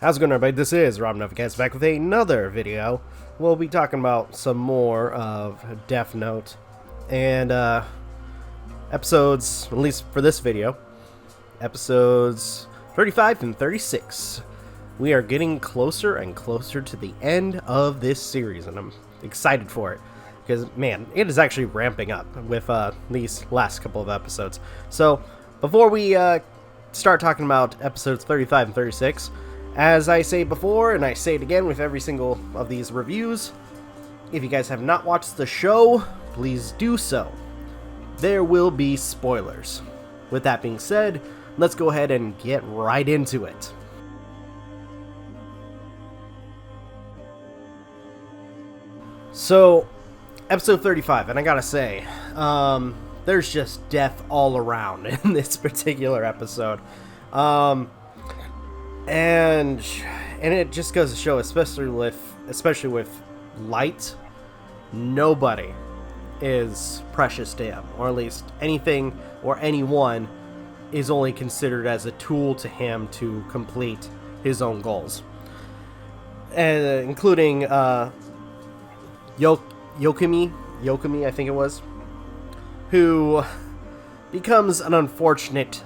How's it going, everybody? This is Novakast back with another video. We'll be talking about some more of Death Note and episodes, at least for this video, episodes 35 and 36. We are getting closer and closer to the end of this series, and I'm excited for it because, man, it is actually ramping up with these last couple of episodes. So before we start talking about episodes 35 and 36, as I say before, and I say it again with every single of these reviews, if you guys have not watched the show, please do so. There will be spoilers. With that being said, let's go ahead and get right into it. So, episode 35, and I gotta say, there's just death all around in this particular episode. And it just goes to show, especially with Light, nobody is precious to him, or at least anything or anyone is only considered as a tool to him to complete his own goals, including Yokimi, I think it was, who becomes an unfortunate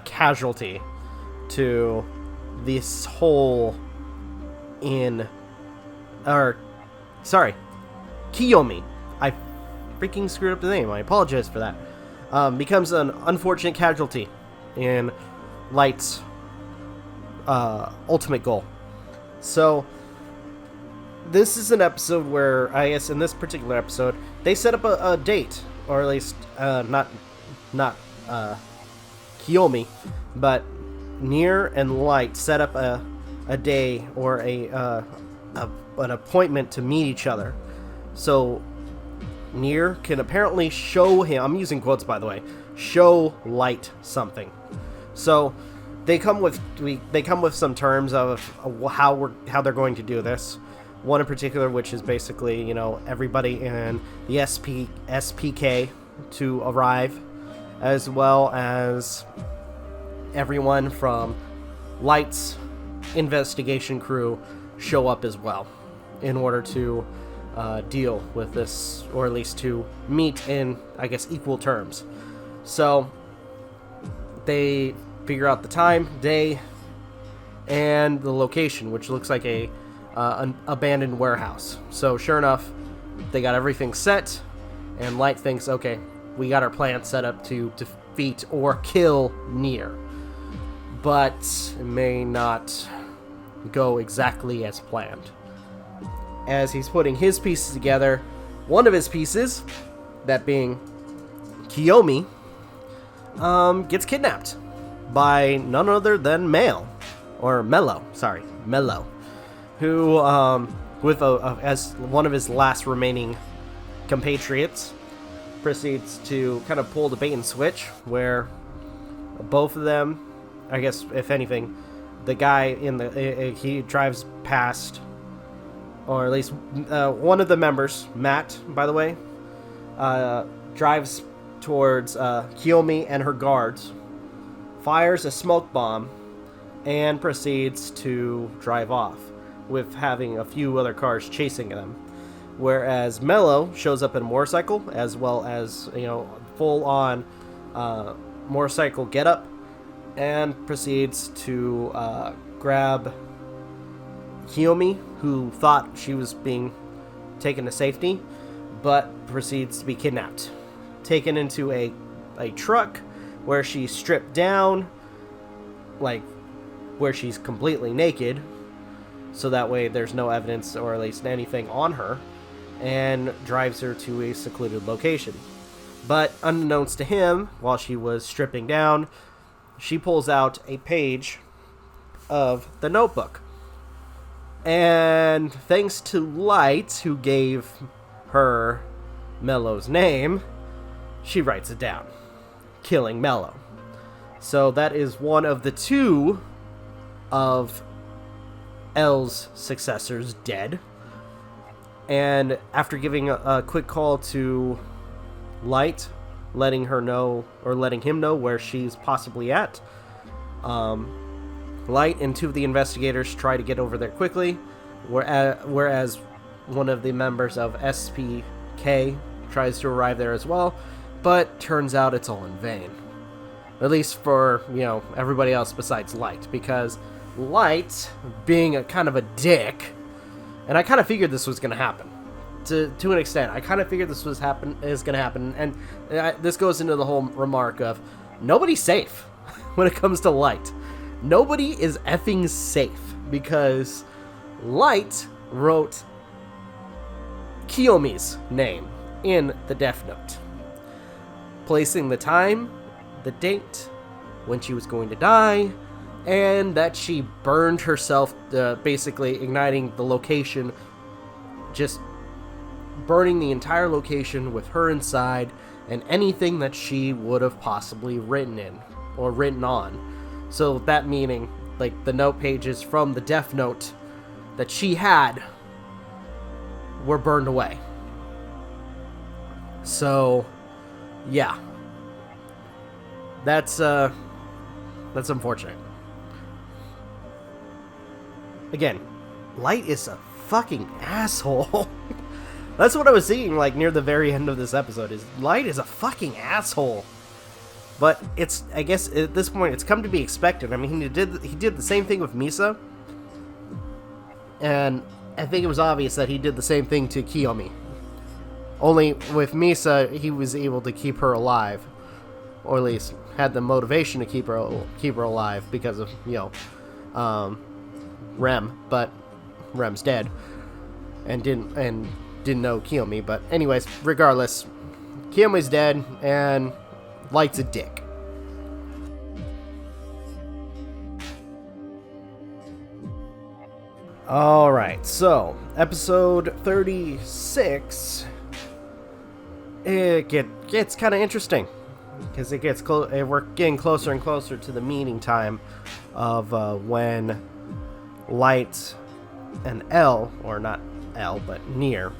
casualty to this whole Kiyomi. I freaking screwed up the name. I apologize for that. Becomes an unfortunate casualty in Light's ultimate goal. So this is an episode where, I guess in this particular episode, they set up a date, or at least not Kiyomi, but Nier and Light set up a day or an appointment to meet each other. So Nier can apparently show him, I'm using quotes by the way, show Light something. So they come with some terms of how they're going to do this. One in particular, which is basically, you know, everybody in the SPK to arrive, as well as everyone from Light's investigation crew show up as well in order to deal with this, or at least to meet in, I guess, equal terms. So they figure out the time, day, and the location, which looks like an abandoned warehouse. So sure enough, they got everything set, and Light thinks, okay, we got our plan set up to defeat or kill Nier. But it may not go exactly as planned. As he's putting his pieces together, one of his pieces, that being Kiyomi, gets kidnapped by none other than Mello, who, as one of his last remaining compatriots, proceeds to kind of pull the bait and switch, where both of them, I guess, if anything, the guy he drives past, or at least one of the members, Matt, by the way, drives towards Kiyomi and her guards, fires a smoke bomb, and proceeds to drive off, with having a few other cars chasing them. Whereas Mello shows up in a motorcycle, as well as, you know, full-on motorcycle getup, and proceeds to grab Kiyomi, who thought she was being taken to safety, but proceeds to be kidnapped. Taken into a truck where she's stripped down, like where she's completely naked, so that way there's no evidence or at least anything on her, and drives her to a secluded location. But unbeknownst to him, while she was stripping down, she pulls out a page of the notebook. And thanks to Light, who gave her Mello's name, she writes it down, killing Mello. So that is one of the two of L's successors dead. And after giving a quick call to Light, letting him know where she's possibly at, Light and 2 of the investigators try to get over there quickly, whereas one of the members of SPK tries to arrive there as well, but turns out it's all in vain. At least for, everybody else besides Light, because Light, being a kind of a dick, and I kind of figured this was going to happen. To an extent, I kind of figured this is going to happen, and this goes into the whole remark of nobody's safe when it comes to Light. Nobody is effing safe, because Light wrote Kiyomi's name in the Death Note, placing the time, the date, when she was going to die, and that she burned herself, basically igniting the location, just burning the entire location with her inside and anything that she would have possibly written in or written on. So that meaning, like, the note pages from the Death Note that she had were burned away. So, yeah. That's unfortunate. Again, Light is a fucking asshole. That's what I was seeing, like, near the very end of this episode, is Light is a fucking asshole. But it's, I guess, at this point, it's come to be expected. I mean, he did the same thing with Misa. And I think it was obvious that he did the same thing to Kiyomi. Only with Misa, he was able to keep her alive. Or at least had the motivation to keep her alive because of, Rem. But Rem's dead. And didn't know Kiyomi. But anyways, regardless, Kiyomi's dead, and Light's a dick. Alright, so, episode 36, it gets kind of interesting, because we're getting closer and closer to the meeting time of when Light and L, or not L, but Nier.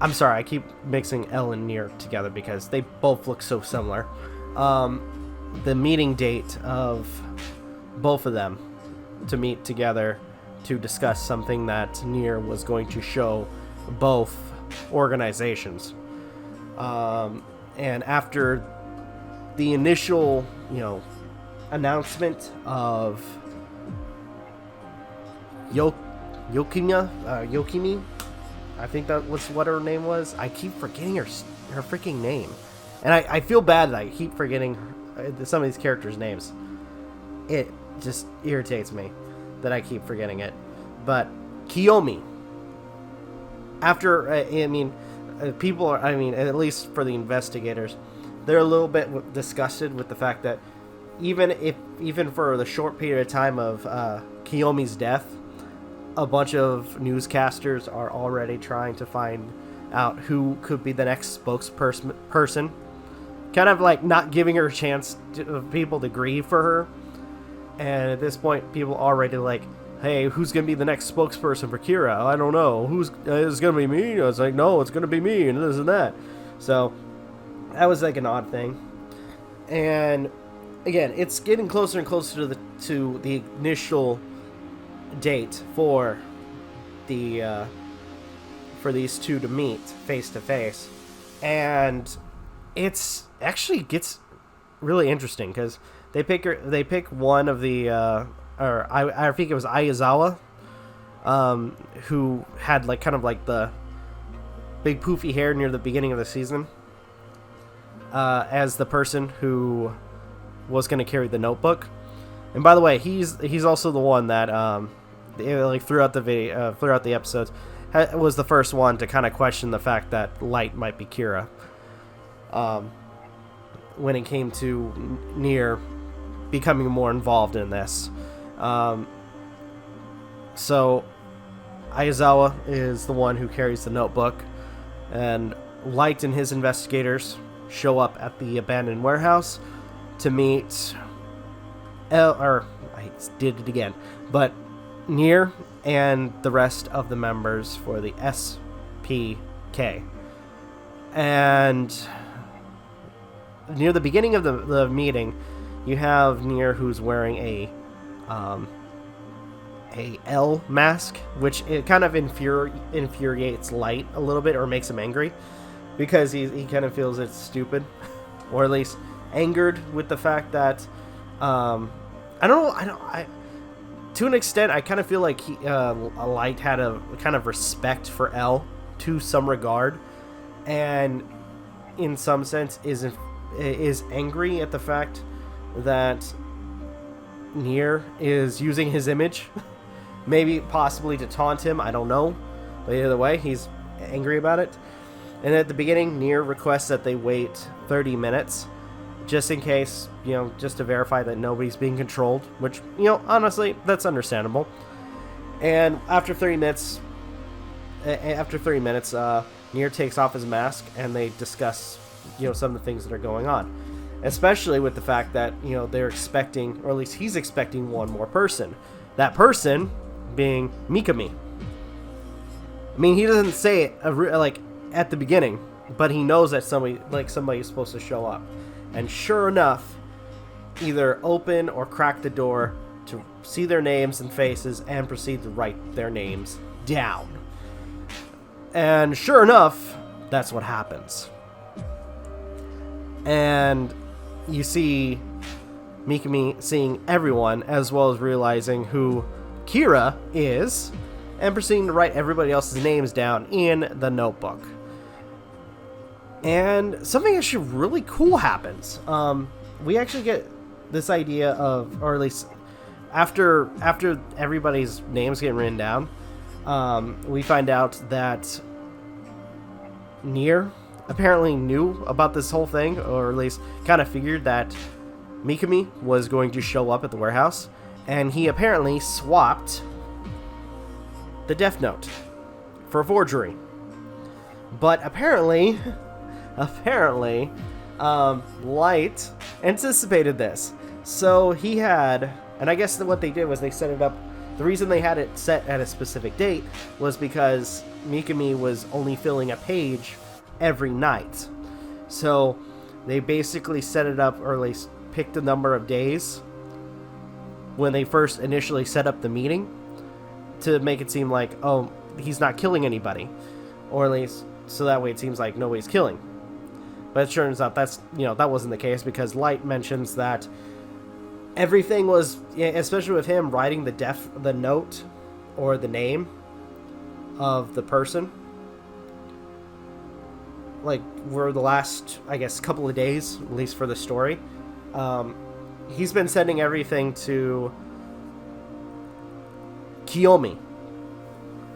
I'm sorry, I keep mixing L and Nier together because they both look so similar. The meeting date of both of them to meet together to discuss something that Nier was going to show both organizations. And after the initial, announcement of Yokimi, I think that was what her name was. I keep forgetting her freaking name. And I feel bad that I keep forgetting some of these characters' names. It just irritates me that I keep forgetting it. But Kiyomi, after, people are, at least for the investigators, they're a little bit disgusted with the fact that even for the short period of time of Kiyomi's death, a bunch of newscasters are already trying to find out who could be the next spokesperson. Kind of like not giving her a chance of people to grieve for her. And at this point, people are already like, hey, who's going to be the next spokesperson for Kira? I don't know. Is it going to be me? I was like, no, it's going to be me, and this and that. So, that was like an odd thing. And, again, it's getting closer and closer to the initial date for these two to meet face to face, and it's actually gets really interesting because they pick one of the I think it was Aizawa, who had like kind of like the big poofy hair near the beginning of the season, as the person who was going to carry the notebook. And by the way, he's also the one that like throughout the episodes was the first one to kind of question the fact that Light might be Kira. When it came to Nier becoming more involved in this. So Aizawa is the one who carries the notebook, and Light and his investigators show up at the abandoned warehouse to meet I did it again, but Nier and the rest of the members for the SPK. And near the beginning of the meeting, you have Nier, who's wearing a a L mask, which it kind of infuriates Light a little bit, or makes him angry, because he kind of feels it's stupid, or at least angered with the fact that to an extent I kind of feel like Light had a kind of respect for L to some regard, and in some sense is angry at the fact that Nier is using his image, maybe possibly to taunt him, I don't know, but either way he's angry about it. And at the beginning, Nier requests that they wait 30 minutes just in case, just to verify that nobody's being controlled, which, honestly, that's understandable. And after 30 minutes, Nier takes off his mask and they discuss, some of the things that are going on. Especially with the fact that, they're expecting, or at least he's expecting, one more person. That person being Mikami. I mean, he doesn't say it at the beginning, but he knows that somebody is supposed to show up. And sure enough, either open or crack the door to see their names and faces and proceed to write their names down. And sure enough, that's what happens. And you see Mikami seeing everyone, as well as realizing who Kira is, and proceeding to write everybody else's names down in the notebook. And something actually really cool happens. We actually get this idea of, or at least after everybody's names get written down, we find out that Nier apparently knew about this whole thing, or at least kind of figured that Mikami was going to show up at the warehouse, and he apparently swapped the Death Note for a forgery. But apparently, Light anticipated this. So he had, and I guess what they did was they set it up. The reason they had it set at a specific date was because Mikami was only filling a page every night. So they basically set it up, or at least picked a number of days when they first initially set up the meeting, to make it seem like, oh, he's not killing anybody, or at least so that way it seems like nobody's killing. But it turns out that wasn't the case, because Light mentions that everything was, especially with him writing the note or the name of the person, were the last, I guess, couple of days, at least for the story. He's been sending everything to Kiyomi,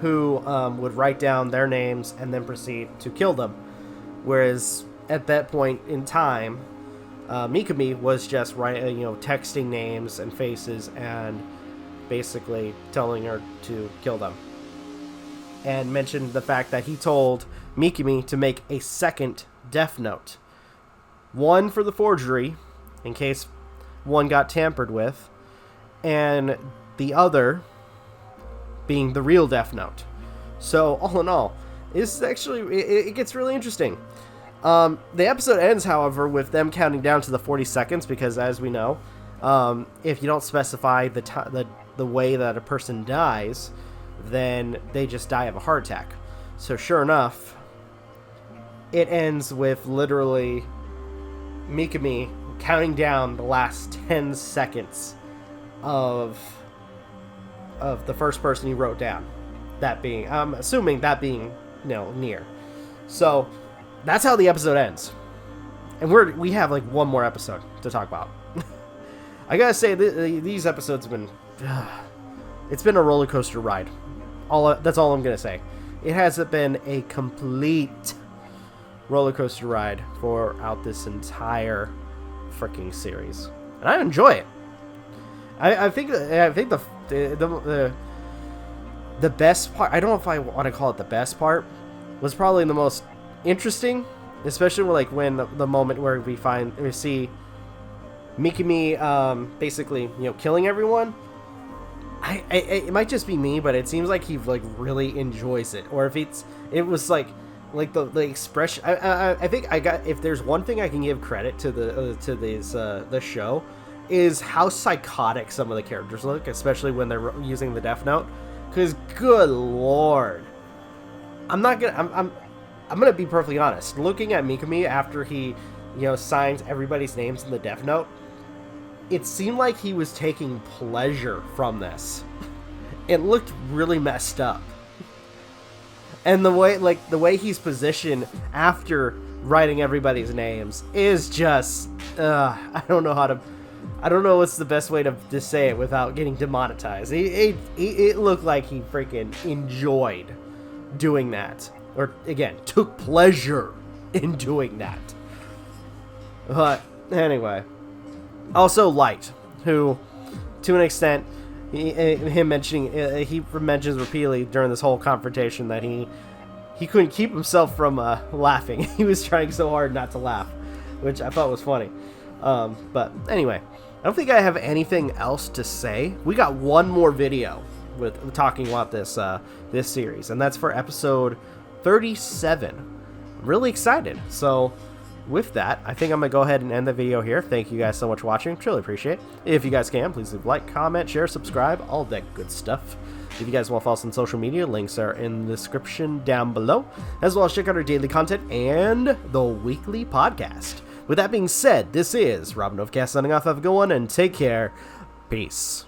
who would write down their names and then proceed to kill them. Whereas at that point in time, Mikami was just texting names and faces and basically telling her to kill them. And mentioned the fact that he told Mikami to make a second Death Note. One for the forgery, in case one got tampered with, and the other being the real Death Note. So, all in all, it's actually, it gets really interesting. The episode ends, however, with them counting down to the 40 seconds, because as we know, if you don't specify the way that a person dies, then they just die of a heart attack. So sure enough, it ends with literally Mikami counting down the last 10 seconds of the first person he wrote down. That being, I'm assuming that being, Nier. So that's how the episode ends. And we have one more episode to talk about. I gotta say, these episodes have been, it's been a roller coaster ride. That's all I'm gonna say. It hasn't been a complete roller coaster ride throughout this entire freaking series, and I enjoy it. I think the best part, I don't know if I want to call it the best part, was probably the most interesting, especially when the moment where we see Mikami basically killing everyone. It might just be me, but it seems like he really enjoys it. Or if it was the expression. I think if there's one thing I can give credit to the show, is how psychotic some of the characters look, especially when they're using the Death Note. Because, good lord, I'm gonna be perfectly honest. Looking at Mikami after he, signs everybody's names in the Death Note, it seemed like he was taking pleasure from this. It looked really messed up. And the way he's positioned after writing everybody's names is just, I don't know what's the best way to say it without getting demonetized. It looked like he freaking enjoyed doing that. Or, again, took pleasure in doing that. But, anyway. Also, Light, who, to an extent, he mentions repeatedly during this whole confrontation that he couldn't keep himself from laughing. He was trying so hard not to laugh, which I thought was funny. But anyway, I don't think I have anything else to say. We got one more video with talking about this series, and that's for episode 37. I'm really excited. So with that, I think I'm going to go ahead and end the video here. Thank you guys so much for watching. Truly appreciate it. If you guys can, please leave a like, comment, share, subscribe, all that good stuff. If you guys want to follow us on social media, links are in the description down below, as well as check out our daily content and the weekly podcast. With that being said, this is Rob Novakast signing off. Have a good one and take care. Peace.